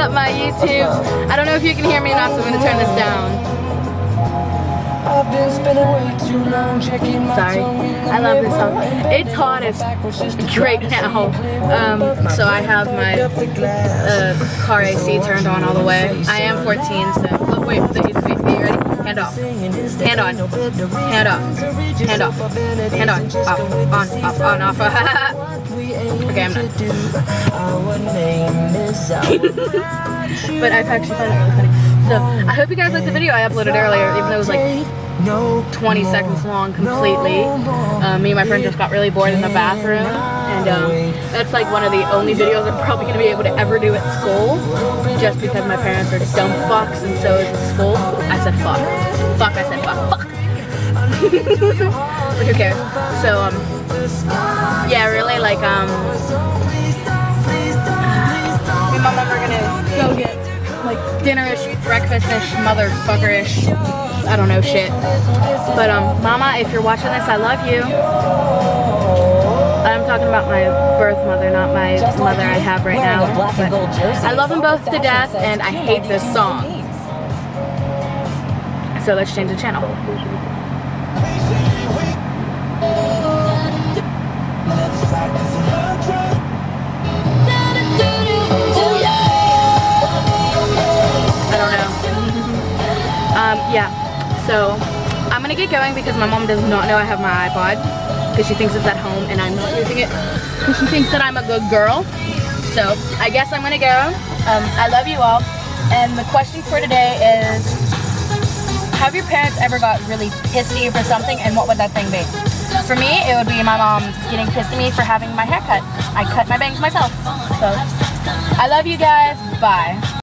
up my YouTube. I don't know if you can hear me or not, so I'm gonna turn this down. Sorry, I love this song. It's hot as great now. So I have my car AC turned on all the way. I am 14, so oh, wait, are you ready? Hand off. Hand on. Hand off. Hand off. Hand on. Off. On. Off. Okay, I'm done. But I've actually found it really funny. So I hope you guys liked the video I uploaded earlier, even though it was like 20 seconds long completely. Me and my friend just got really bored in the bathroom, and that's like one of the only videos I'm probably going to be able to ever do at school, just because my parents are dumb fucks and so is the school. I said fuck. Fuck, I said fuck. Fuck! But who cares? So, yeah, really, like, me and my mom are going to go get, like, dinner-ish, breakfast-ish, motherfucker-ish, I don't know shit. But Mama, if you're watching this, I love you. I'm talking about my birth mother, not my mother I have right now. But I love them both to death, and I hate this song. So let's change the channel. I don't know. Yeah. So, I'm gonna get going because my mom does not know I have my iPod because she thinks it's at home and I'm not using it because she thinks that I'm a good girl. So, I guess I'm gonna go. I love you all. And the question for today is, have your parents ever got really pissed at you for something, and what would that thing be? For me, it would be my mom getting pissed at me for having my hair cut. I cut my bangs myself. So, I love you guys. Bye.